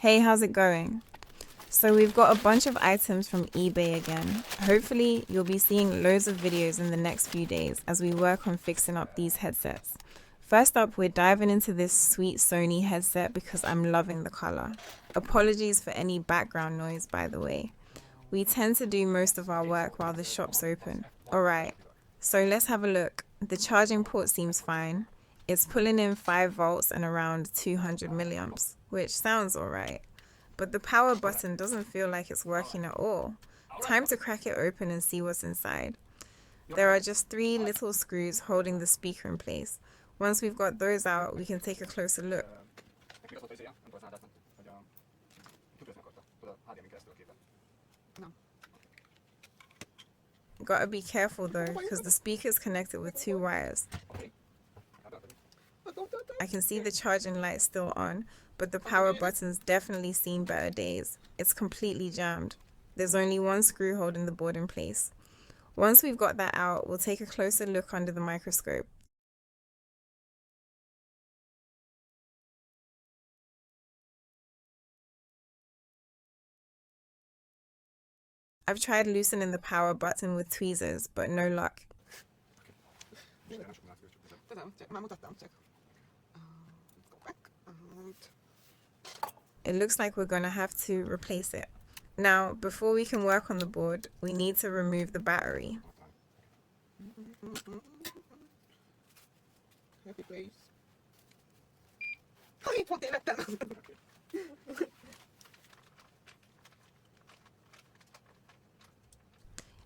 Hey, how's it going? So we've got a bunch of items from eBay again. Hopefully you'll be seeing loads of videos in the next few days as we work on fixing up these headsets. First up, we're diving into this sweet Sony headset because I'm loving the color. Apologies for any background noise, by the way. We tend to do most of our work while the shop's open. Alright, so let's have a look. The charging port seems fine. It's pulling in 5 volts and around 200 milliamps, which sounds alright. But the power button doesn't feel like it's working at all. Time to crack it open and see what's inside. There are just 3 little screws holding the speaker in place. Once we've got those out, we can take a closer look. Gotta be careful though, because the speaker's connected with 2 wires. I can see the charging light still on, but the power button's definitely seen better days. It's completely jammed. There's only 1 screw holding the board in place. Once we've got that out, we'll take a closer look under the microscope. I've tried loosening the power button with tweezers, but no luck. It looks like we're going to have to replace it. Now, before we can work on the board, we need to remove the battery.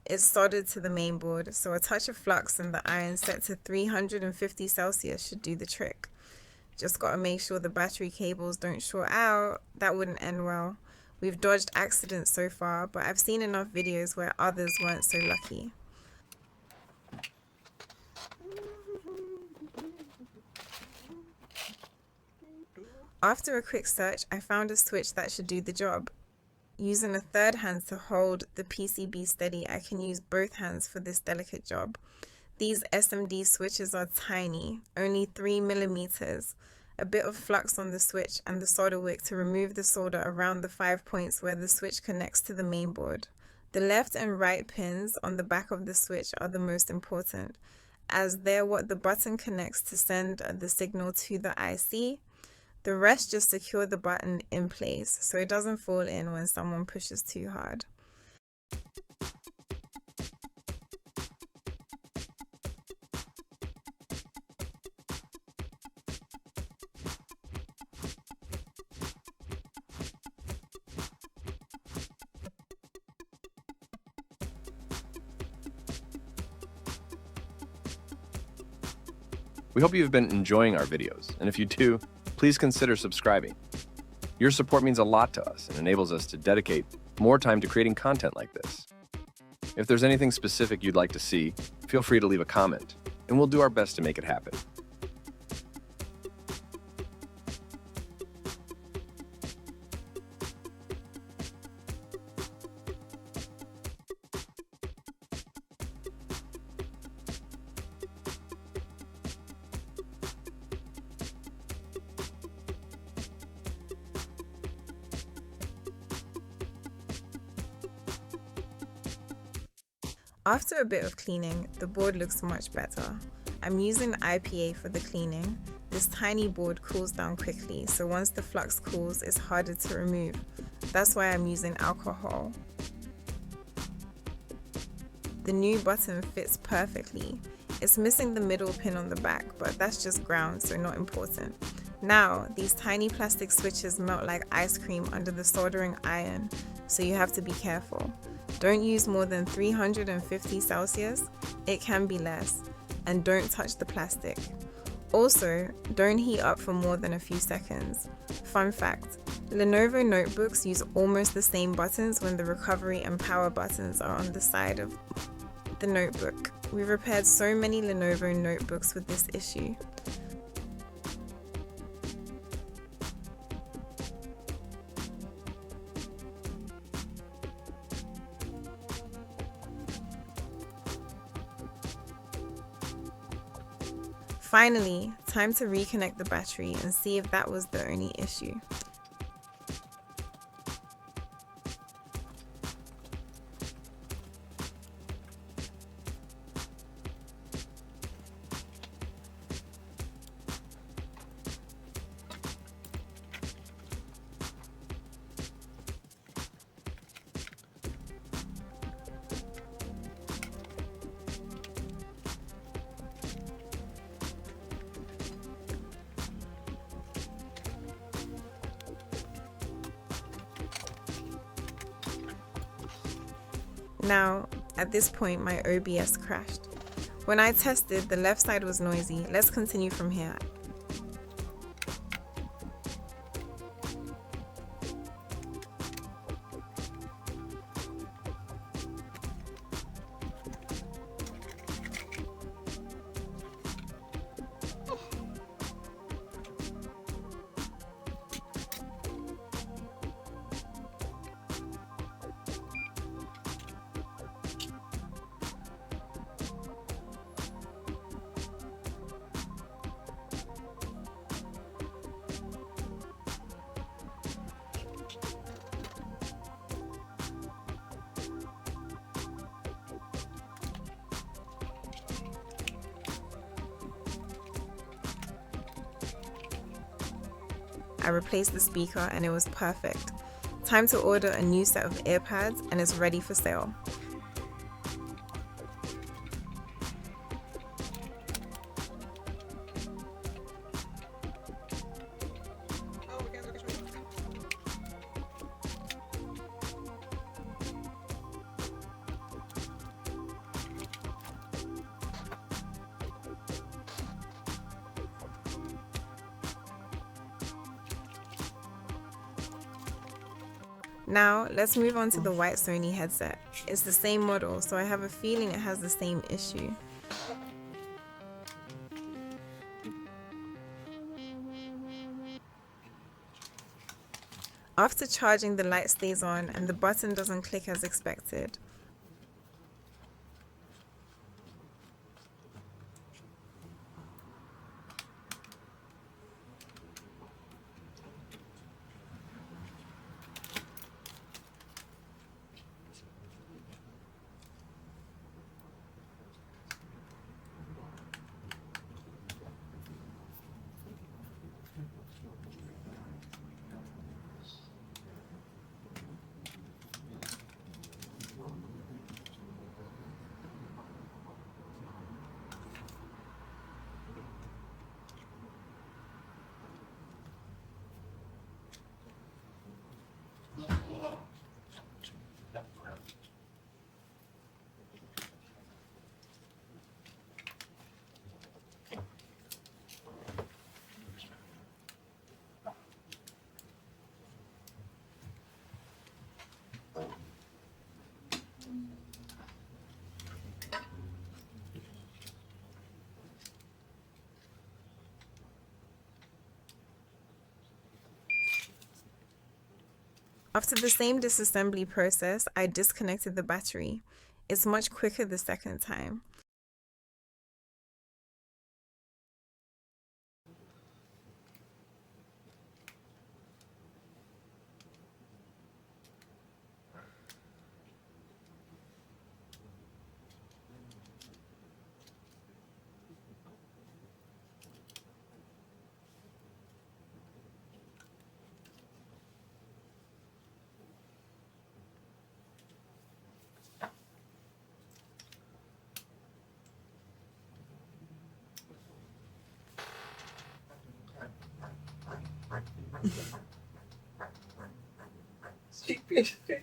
It's soldered to the main board, so a touch of flux and the iron set to 350 Celsius should do the trick. Just gotta make sure the battery cables don't short out. That wouldn't end well. We've dodged accidents so far, but I've seen enough videos where others weren't so lucky. After a quick search, I found a switch that should do the job. Using a third hand to hold the PCB steady, I can use both hands for this delicate job. These SMD switches are tiny, only 3 millimeters. A bit of flux on the switch and the solder wick to remove the solder around the 5 points where the switch connects to the main board. The left and right pins on the back of the switch are the most important, as they're what the button connects to send the signal to the IC. The rest just secure the button in place so it doesn't fall in when someone pushes too hard. We hope you've been enjoying our videos, and if you do, please consider subscribing. Your support means a lot to us and enables us to dedicate more time to creating content like this. If there's anything specific you'd like to see, feel free to leave a comment, and we'll do our best to make it happen. After a bit of cleaning, the board looks much better. I'm using IPA for the cleaning. This tiny board cools down quickly, so once the flux cools, it's harder to remove. That's why I'm using alcohol. The new button fits perfectly. It's missing the middle pin on the back, but that's just ground, so not important. Now, these tiny plastic switches melt like ice cream under the soldering iron, so you have to be careful. Don't use more than 350 Celsius, it can be less, and don't touch the plastic. Also, don't heat up for more than a few seconds. Fun fact, Lenovo notebooks use almost the same buttons when the recovery and power buttons are on the side of the notebook. We've repaired so many Lenovo notebooks with this issue. Finally, time to reconnect the battery and see if that was the only issue. Now, at this point, my OBS crashed. When I tested, the left side was noisy. Let's continue from here. I replaced the speaker and it was perfect. Time to order a new set of earpads and it's ready for sale. Now, let's move on to the white Sony headset. It's the same model, so I have a feeling it has the same issue. After charging, the light stays on and the button doesn't click as expected. After the same disassembly process, I disconnected the battery. It's much quicker the second time.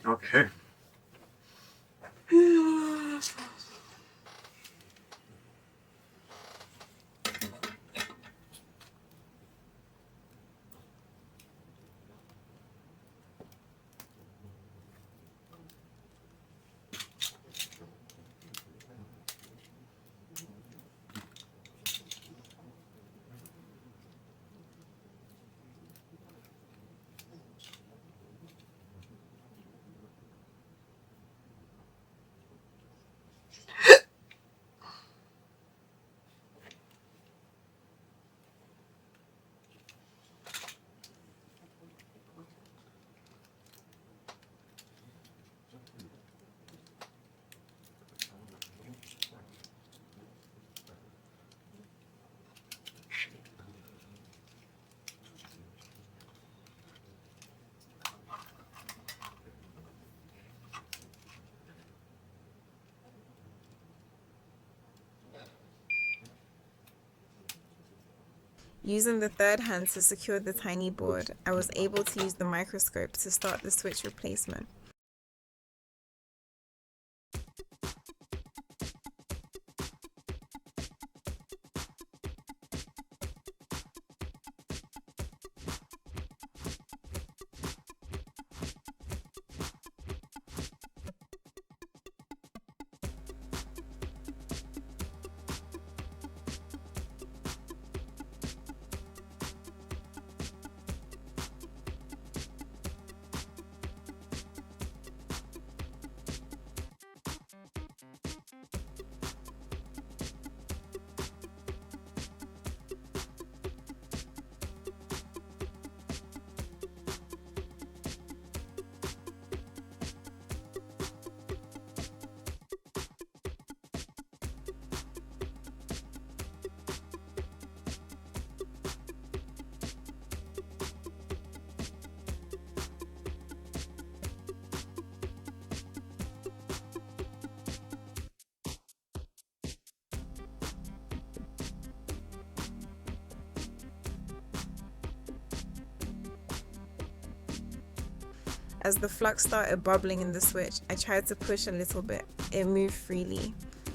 Okay. Using the third hand to secure the tiny board, I was able to use the microscope to start the switch replacement. As the flux started bubbling in the switch, I tried to push a little bit. It moved freely.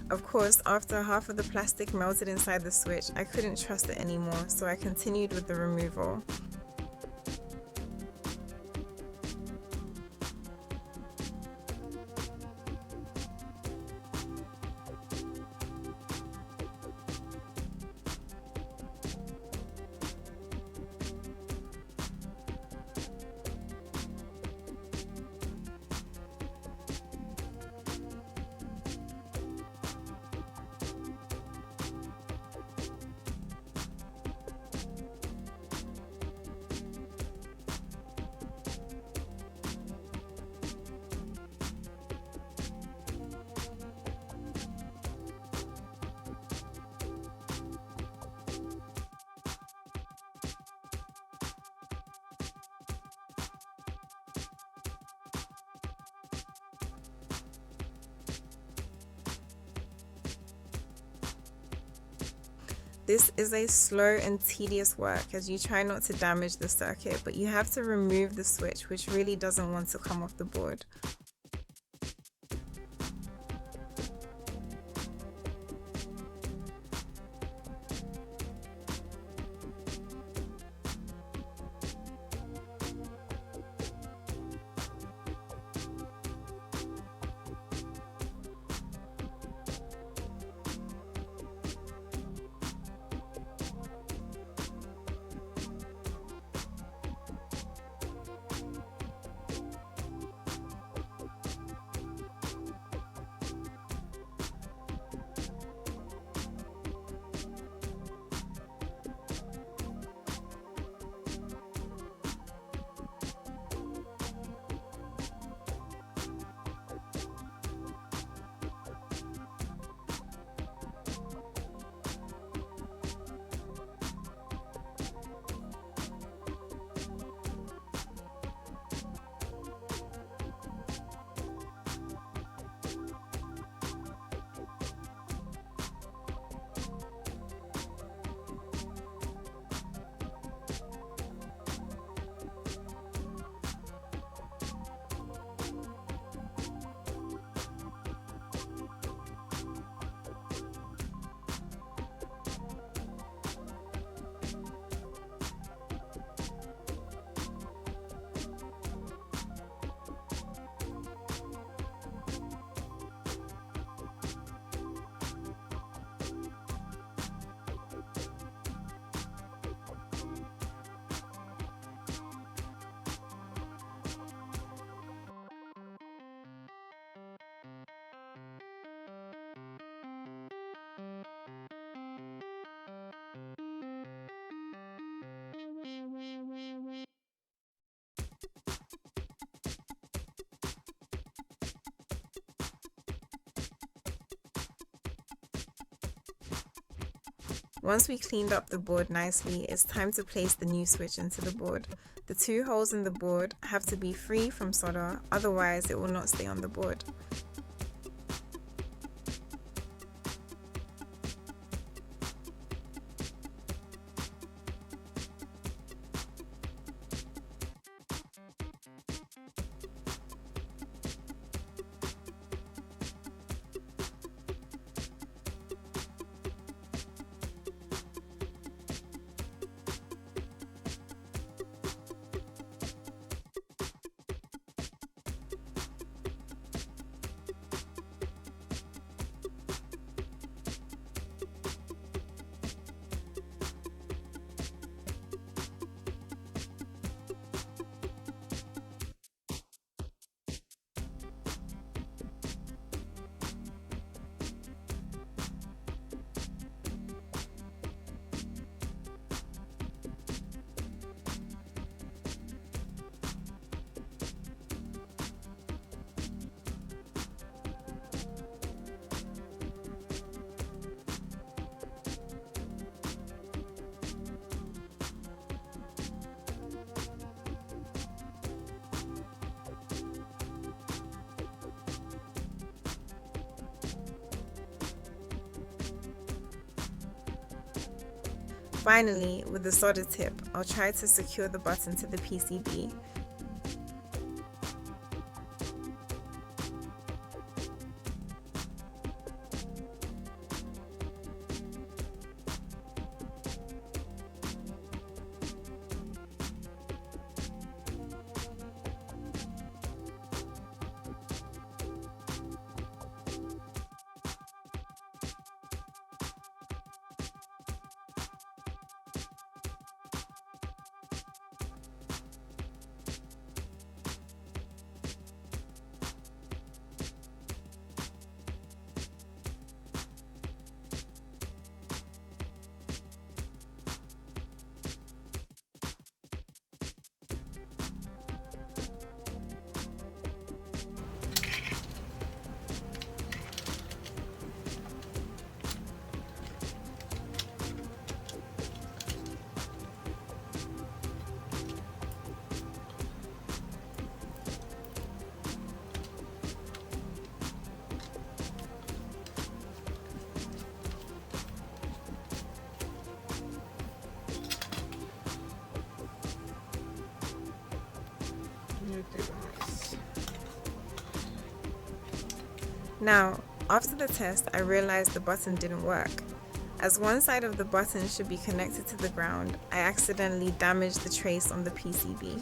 Of course, after half of the plastic melted inside the switch, I couldn't trust it anymore, so I continued with the removal. This is a slow and tedious work as you try not to damage the circuit, but you have to remove the switch, which really doesn't want to come off the board. Once we cleaned up the board nicely, it's time to place the new switch into the board. The two holes in the board have to be free from solder, otherwise it will not stay on the board. Finally, with the solder tip, I'll try to secure the button to the PCB. Now, after the test, I realized the button didn't work. As one side of the button should be connected to the ground, I accidentally damaged the trace on the PCB.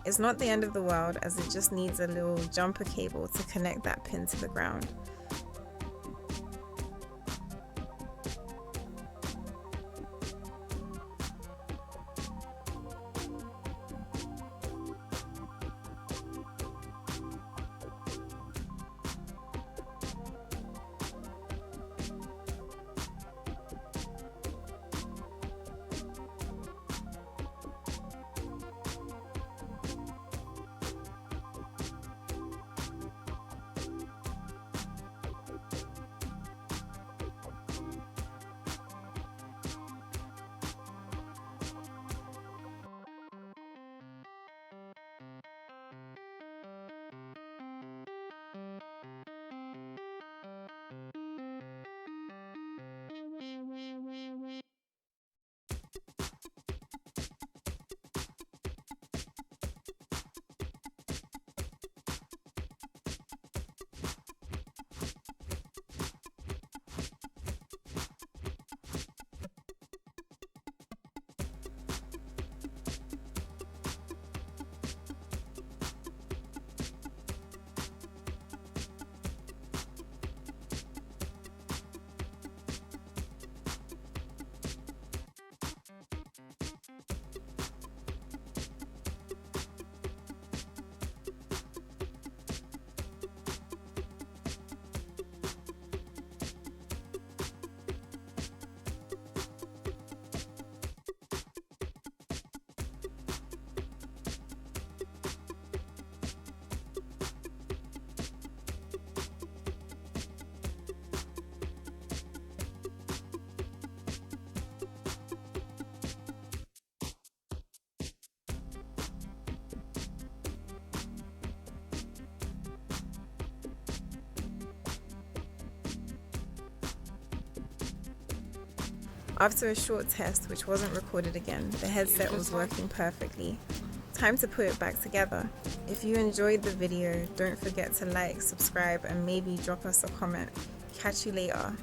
It's not the end of the world, as it just needs a little jumper cable to connect that pin to the ground. After a short test, which wasn't recorded again, the headset was working perfectly. Time to put it back together. If you enjoyed the video, don't forget to like, subscribe, and maybe drop us a comment. Catch you later.